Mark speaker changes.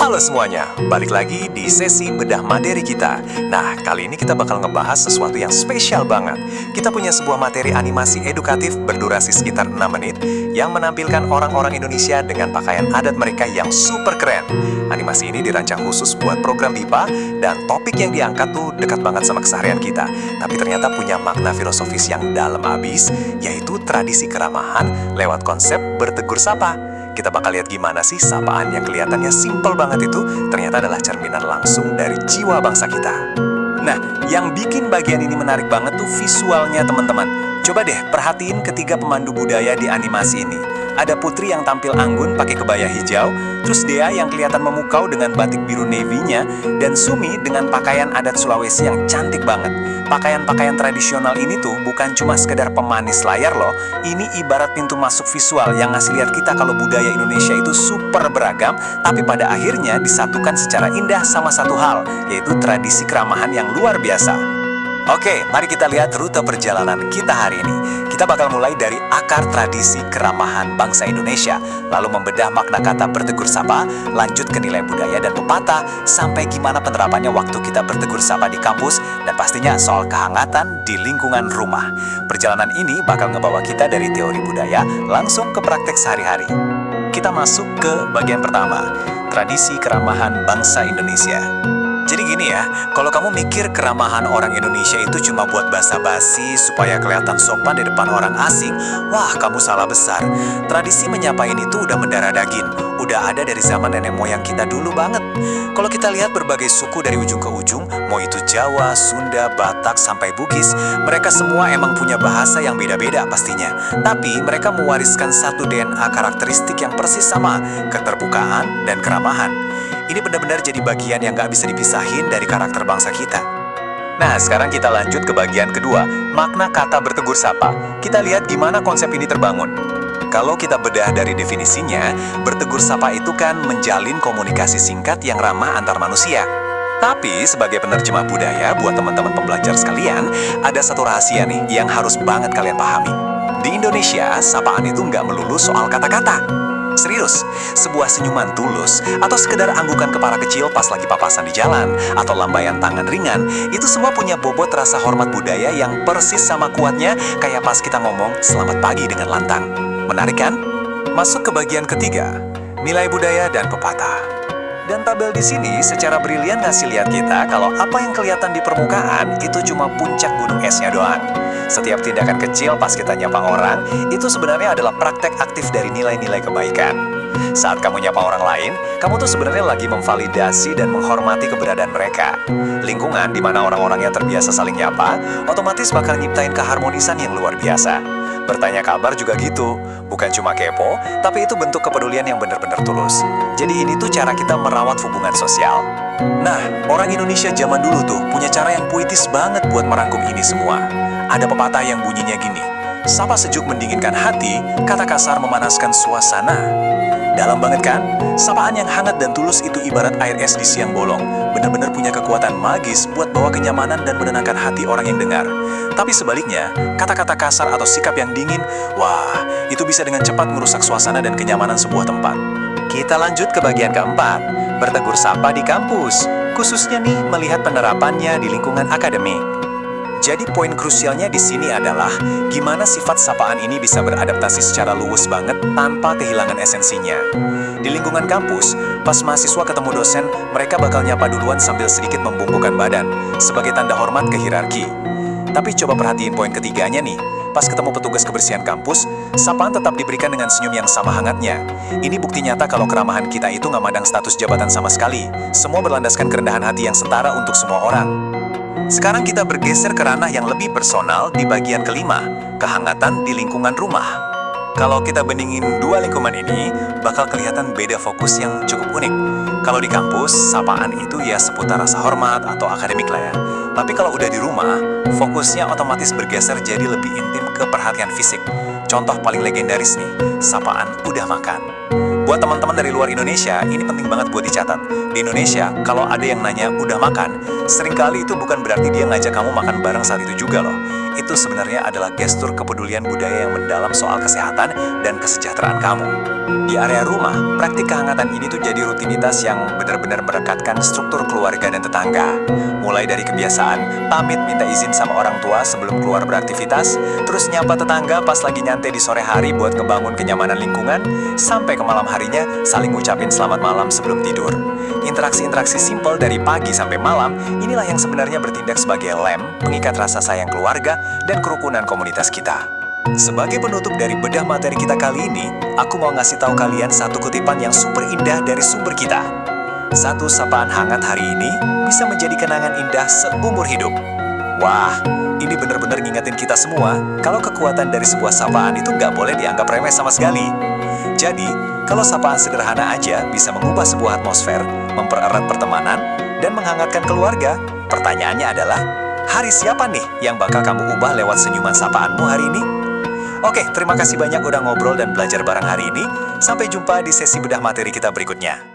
Speaker 1: Halo semuanya, balik lagi di sesi bedah materi kita. Nah, kali ini kita bakal ngebahas sesuatu yang spesial banget. Kita punya sebuah materi animasi edukatif berdurasi sekitar 6 menit yang menampilkan orang-orang Indonesia dengan pakaian adat mereka yang super keren. Animasi ini dirancang khusus buat program BIPA dan topik yang diangkat tuh dekat banget sama keseharian kita. Tapi ternyata punya makna filosofis yang dalam abis, yaitu tradisi keramahan lewat konsep bertegur sapa. Kita bakal lihat gimana sih sapaan yang kelihatannya simpel banget itu ternyata adalah cerminan langsung dari jiwa bangsa kita. Nah, yang bikin bagian ini menarik banget tuh visualnya teman-teman. Coba deh perhatiin ketiga pemandu budaya di animasi ini. Ada Putri yang tampil anggun pakai kebaya hijau, terus Dea yang kelihatan memukau dengan batik biru navy-nya, dan Sumi dengan pakaian adat Sulawesi yang cantik banget. Pakaian-pakaian tradisional ini tuh bukan cuma sekedar pemanis layar loh, ini ibarat pintu masuk visual yang ngasih lihat kita kalau budaya Indonesia itu super beragam, tapi pada akhirnya disatukan secara indah sama satu hal, yaitu tradisi keramahan yang luar biasa. Oke, mari kita lihat rute perjalanan kita hari ini. Kita bakal mulai dari akar tradisi keramahan bangsa Indonesia, lalu membedah makna kata bertegur sapa, lanjut ke nilai budaya dan pepatah, sampai gimana penerapannya waktu kita bertegur sapa di kampus, dan pastinya soal kehangatan di lingkungan rumah. Perjalanan ini bakal ngebawa kita dari teori budaya langsung ke praktek sehari-hari. Kita masuk ke bagian pertama, tradisi keramahan bangsa Indonesia. Jadi gini ya, kalau kamu mikir keramahan orang Indonesia itu cuma buat basa-basi supaya kelihatan sopan di depan orang asing, wah kamu salah besar. Tradisi menyapa ini tuh udah mendarah daging, udah ada dari zaman nenek moyang kita dulu banget. Kalau kita lihat berbagai suku dari ujung ke ujung, mau itu Jawa, Sunda, Batak, sampai Bugis, mereka semua emang punya bahasa yang beda-beda pastinya. Tapi mereka mewariskan satu DNA karakteristik yang persis sama, keterbukaan dan keramahan. Ini benar-benar jadi bagian yang gak bisa dipisahin dari karakter bangsa kita. Nah, sekarang kita lanjut ke bagian kedua, makna kata bertegur sapa. Kita lihat gimana konsep ini terbangun. Kalau kita bedah dari definisinya, bertegur sapa itu kan menjalin komunikasi singkat yang ramah antar manusia. Tapi sebagai penerjemah budaya, buat teman-teman pembelajar sekalian, ada satu rahasia nih yang harus banget kalian pahami. Di Indonesia, sapaan itu nggak melulu soal kata-kata. Serius, sebuah senyuman tulus, atau sekedar anggukan kepala kecil pas lagi papasan di jalan, atau lambaian tangan ringan, itu semua punya bobot rasa hormat budaya yang persis sama kuatnya kayak pas kita ngomong selamat pagi dengan lantang. Menarik kan? Masuk ke bagian ketiga, nilai budaya dan pepatah. Dan tabel di sini secara brilian ngasih lihat kita kalau apa yang kelihatan di permukaan itu cuma puncak gunung esnya doang. Setiap tindakan kecil pas kita nyapa orang, itu sebenarnya adalah praktek aktif dari nilai-nilai kebaikan. Saat kamu nyapa orang lain, kamu tuh sebenarnya lagi memvalidasi dan menghormati keberadaan mereka. Lingkungan di mana orang-orang yang terbiasa saling nyapa, otomatis bakal nyiptain keharmonisan yang luar biasa. Bertanya kabar juga gitu, bukan cuma kepo, tapi itu bentuk kepedulian yang benar-benar tulus. Jadi ini tuh cara kita merawat hubungan sosial. Nah, orang Indonesia zaman dulu tuh punya cara yang puitis banget buat merangkum ini semua. Ada pepatah yang bunyinya gini, sapa sejuk mendinginkan hati, kata kasar memanaskan suasana. Dalam banget kan? Sapaan yang hangat dan tulus itu ibarat air es di siang bolong, benar-benar punya kekuatan magis buat bawa kenyamanan dan menenangkan hati orang yang dengar. Tapi sebaliknya, kata-kata kasar atau sikap yang dingin, wah, itu bisa dengan cepat merusak suasana dan kenyamanan sebuah tempat. Kita lanjut ke bagian keempat, bertegur sapa di kampus, khususnya nih melihat penerapannya di lingkungan akademik. Jadi poin krusialnya di sini adalah gimana sifat sapaan ini bisa beradaptasi secara luwes banget tanpa kehilangan esensinya. Di lingkungan kampus, pas mahasiswa ketemu dosen, mereka bakal nyapa duluan sambil sedikit membungkukkan badan sebagai tanda hormat ke hierarki. Tapi coba perhatiin poin ketiganya nih. Pas ketemu petugas kebersihan kampus, sapaan tetap diberikan dengan senyum yang sama hangatnya. Ini bukti nyata kalau keramahan kita itu nggak mandang status jabatan sama sekali. Semua berlandaskan kerendahan hati yang setara untuk semua orang. Sekarang kita bergeser ke ranah yang lebih personal di bagian kelima, kehangatan di lingkungan rumah. Kalau kita bandingin dua lingkungan ini, bakal kelihatan beda fokus yang cukup unik. Kalau di kampus, sapaan itu ya seputar rasa hormat atau akademik lah ya. Tapi kalau udah di rumah, fokusnya otomatis bergeser jadi lebih intim ke perhatian fisik. Contoh paling legendaris nih, sapaan udah makan. Buat teman-teman dari luar Indonesia, ini penting banget buat dicatat. Di Indonesia, kalau ada yang nanya udah makan, seringkali itu bukan berarti dia ngajak kamu makan bareng saat itu juga loh. itu sebenarnya adalah gestur kepedulian budaya yang mendalam soal kesehatan dan kesejahteraan kamu. Di area rumah, praktik kehangatan ini tuh jadi rutinitas yang benar-benar merekatkan struktur keluarga dan tetangga. Mulai dari kebiasaan pamit minta izin sama orang tua sebelum keluar beraktivitas, terus nyapa tetangga pas lagi nyantai di sore hari buat ngebangun kenyamanan lingkungan, sampai ke malam harinya saling ngucapin selamat malam sebelum tidur. Interaksi-interaksi simpel dari pagi sampai malam, inilah yang sebenarnya bertindak sebagai lem, pengikat rasa sayang keluarga dan kerukunan komunitas kita. Sebagai penutup dari bedah materi kita kali ini, aku mau ngasih tahu kalian satu kutipan yang super indah dari sumber kita. Satu sapaan hangat hari ini bisa menjadi kenangan indah seumur hidup. Wah, ini benar-benar ngingetin kita semua kalau kekuatan dari sebuah sapaan itu nggak boleh dianggap remeh sama sekali. Jadi, kalau sapaan sederhana aja bisa mengubah sebuah atmosfer, mempererat pertemanan, dan menghangatkan keluarga, pertanyaannya adalah, hari siapa nih yang bakal kamu ubah lewat senyuman sapaanmu hari ini? Oke, terima kasih banyak udah ngobrol dan belajar bareng hari ini. Sampai jumpa di sesi bedah materi kita berikutnya.